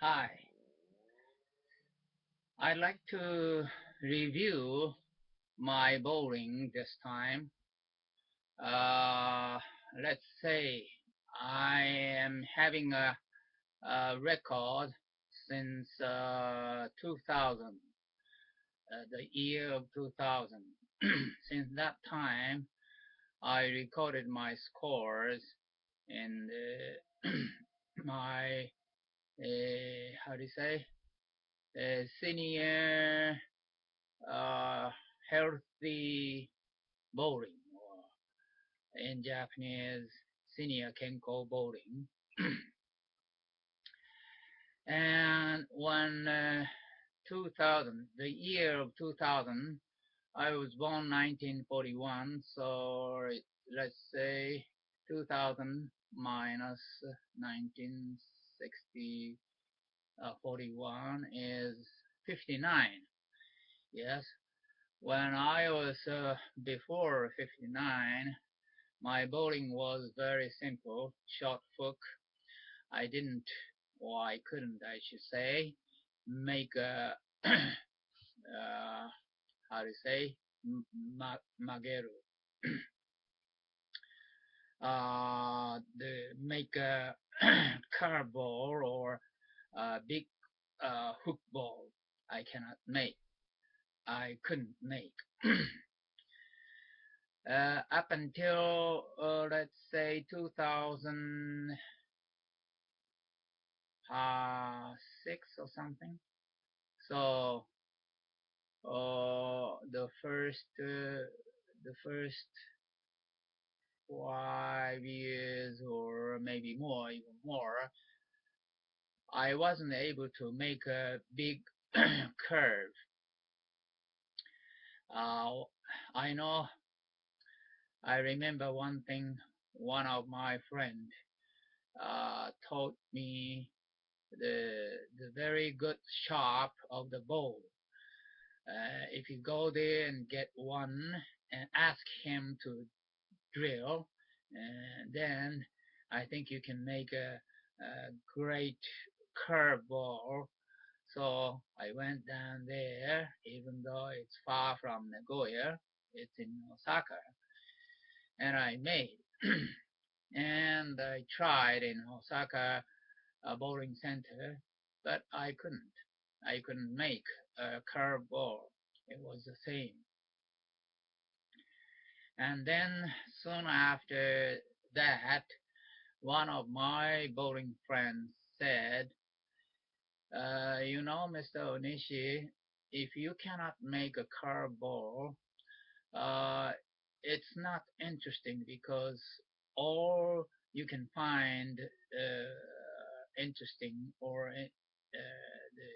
Hi, I'd like to review my bowling this time. Let's say I am having a record since 2000, the year of 2000. Since that time, I recorded my scores in my, how do you say, senior healthy bowling, or in Japanese, senior kenko bowling. And when 2000, the year of 2000, I was born 1941, so let's say 2000 minus 1960, 41 is 59. Yes, when I was before 59, my bowling was very simple, short hook. I didn't, or I couldn't, I should say, make a, how to say, mageru. Make a curve ball or a big hook ball. I cannot make. I couldn't make. Up until let's say 2006 or something. So the first 5 years or maybe more, even more, I wasn't able to make a big curve. I know. I remember one thing. One of my friends taught me the very good sharp of the ball. If you go there and get one and ask him to drill, then I think you can make a great curve ball. So I went down there, even though it's far from Nagoya, it's in Osaka, and I made. And I tried in Osaka bowling center, but I couldn't. I couldn't make a curve ball. It was the same. And then soon after that, one of my bowling friends said, Mr. Onishi, if you cannot make a curve ball, it's not interesting because all you can find interesting or the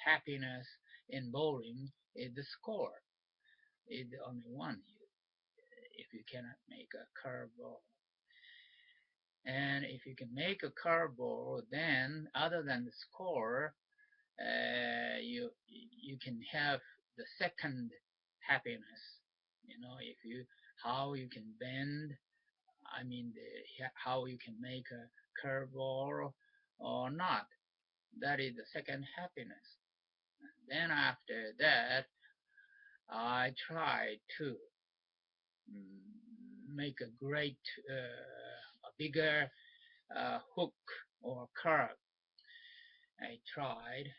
happiness in bowling is the score. It's the only one if you cannot make a curve ball. And if you can make a curve ball, then other than the score, you can have the second happiness. If how you can bend, I mean how you can make a curve ball or not. That is the second happiness. Then after that, I tried to make a great, a bigger hook or curve. I tried,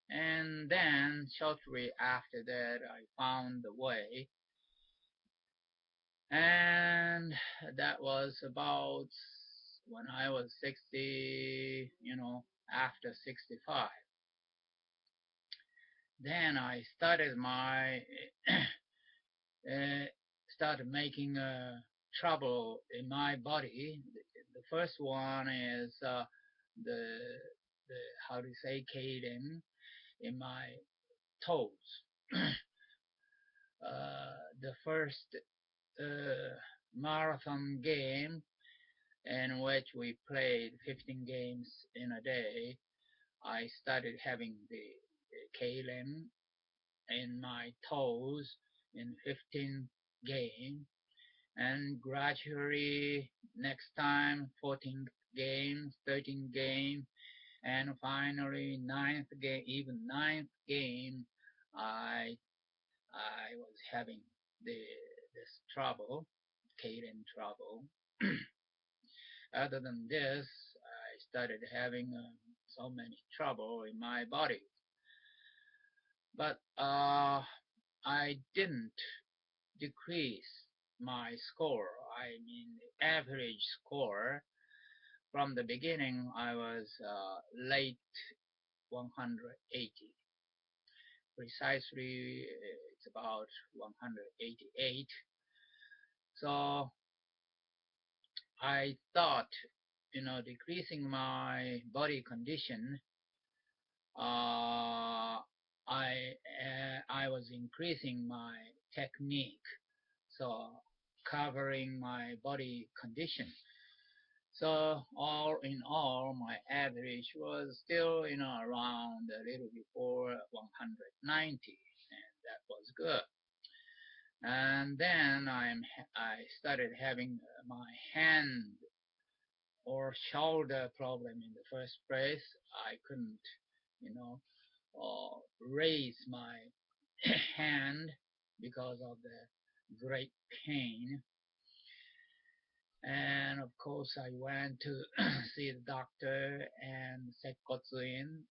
and then shortly after that, I found the way, and that was about when I was 60, after 65. Then I started started making trouble in my body. The first one is the how do you say, keilen in my toes. The first marathon game in which we played 15 games in a day, I started having the keilen in my toes in 15 games, and gradually next time 14 games, 13 games, And finally, ninth game, I was having this trouble, cadence trouble. Other than this, I started having so many trouble in my body. But I didn't decrease my score. I mean, the average score. From the beginning, I was late 180. Precisely, it's about 188. So I thought, decreasing my body condition, I was increasing my technique, so covering my body condition. So all in all, my average was still, around a little before 190, and that was good. And then I started having my hand or shoulder problem in the first place. I couldn't, raise my hand because of the great pain. And of course, I went to see the doctor and sekkotsuin.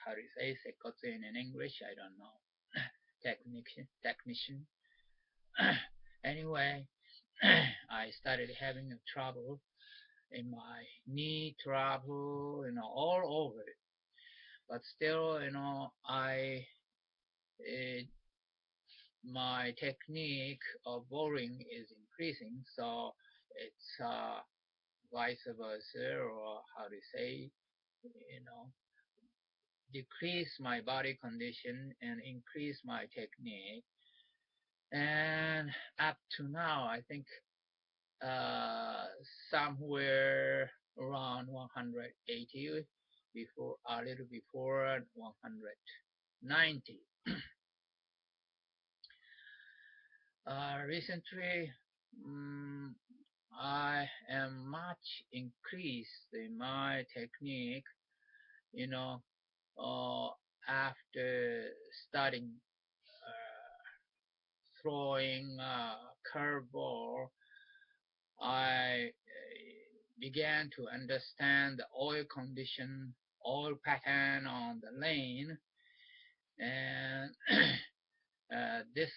How do you say sekkotsuin in English? I don't know. Technician. Anyway, I started having a trouble in my knee trouble, all over it. But still, my technique of bowling is increasing, so it's vice versa, or how to say, decrease my body condition and increase my technique. And up to now, I think somewhere around 180, a little before 190. Recently, I am much increased in my technique, after starting throwing a curveball. I began to understand the oil condition, oil pattern on the lane, and this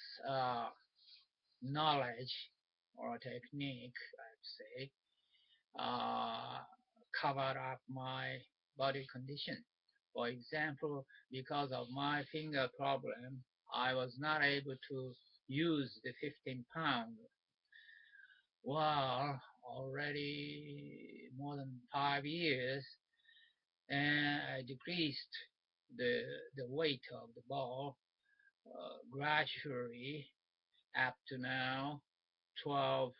knowledge or technique, I'd say, covered up my body condition. For example, because of my finger problem, I was not able to use the 15 pound. Well, already more than 5 years, and I decreased the weight of the ball gradually up to now 12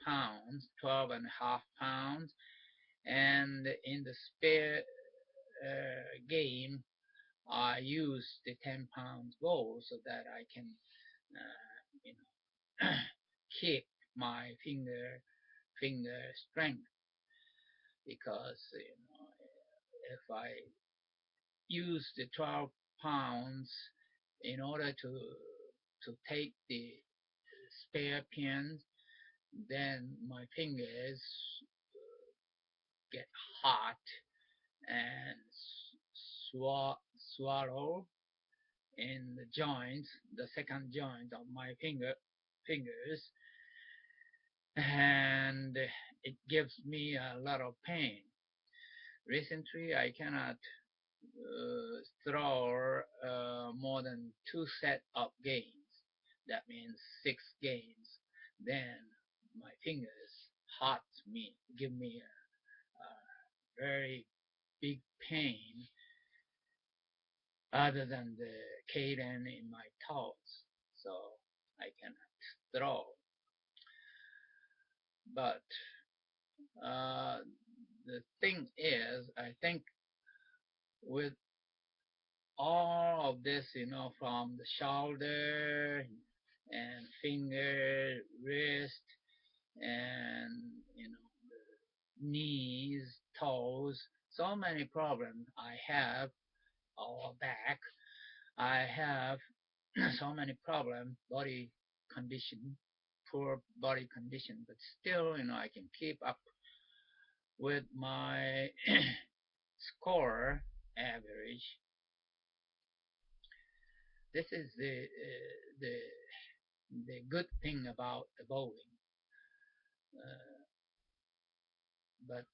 pounds, 12 and a half pounds, and in the spare game I use the 10 pounds ball so that I can keep my finger strength, because if I use the 12 pounds in order to take the spare pins, then my fingers get hot and swallow in the joints, the second joint of my fingers, and it gives me a lot of pain. Recently, I cannot throw more than 2 sets of games. That means 6 games. Then my fingers hurt me, give me a very big pain, other than the cadence in my toes, so I cannot throw. But the thing is, I think with all of this, from the shoulder and finger, wrist, and the knees, toes, so many problems I have, or back. I have so many problems, body condition, poor body condition, but still, I can keep up with my score average. This is the the good thing about the bowling. But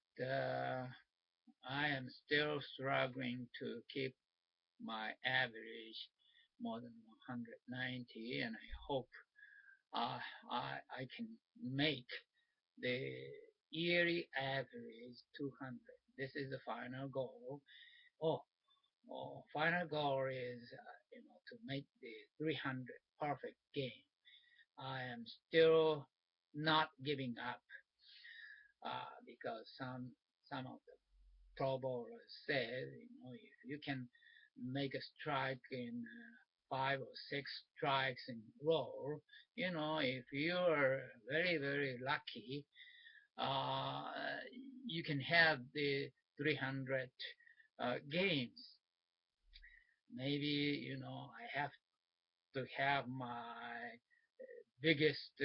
I am still struggling to keep my average more than 190, and I hope I can make the yearly average 200. This is the final goal. Oh, final goal is to make the 300 perfect game. I am still not giving up because some of the pro bowlers said, if you can make a strike in 5 or 6 strikes in a row, if you are very, very lucky, you can have the 300 games. Maybe, I have to have my biggest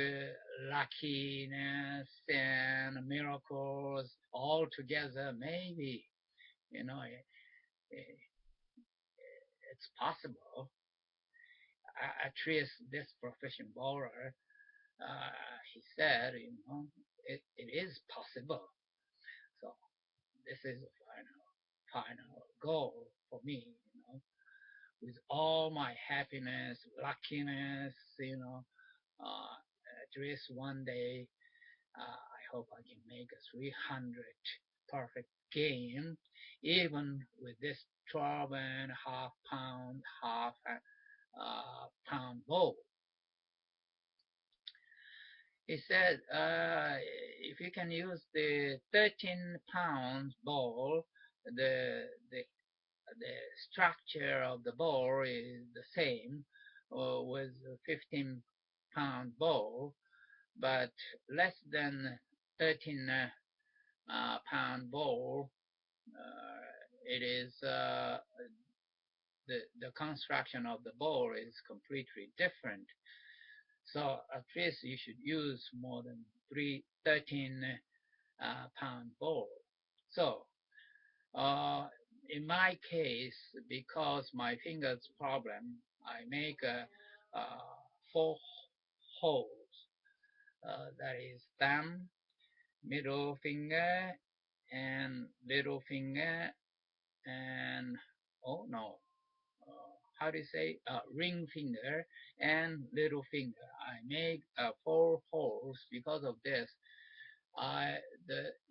luckiness and miracles all together. Maybe, it's possible. At least this professional bowler, he said, it is possible. So this is the final goal for me, with all my happiness, luckiness, at least one day, I hope I can make a 300 perfect game, even with this 12.5 pound, pound ball. He said, if you can use the 13 pound ball, the structure of the ball is the same with 15 pound ball, but less than 13 pound ball, it is the construction of the ball is completely different. So at least you should use more than 13 pound ball. So in my case, because my fingers problem, I make 4 holes. That is thumb, middle finger, and little finger, and how do you say, ring finger and little finger. I make 4 holes. Because of this,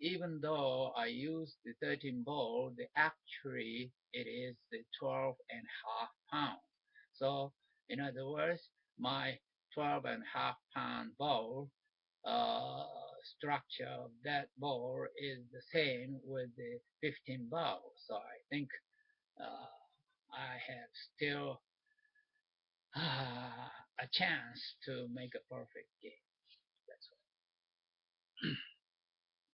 even though I use the 13 ball, actually it is the 12.5 pound. So in other words, my 12.5 pound ball structure of that ball is the same with the 15 ball. So I think I have still a chance to make a perfect game.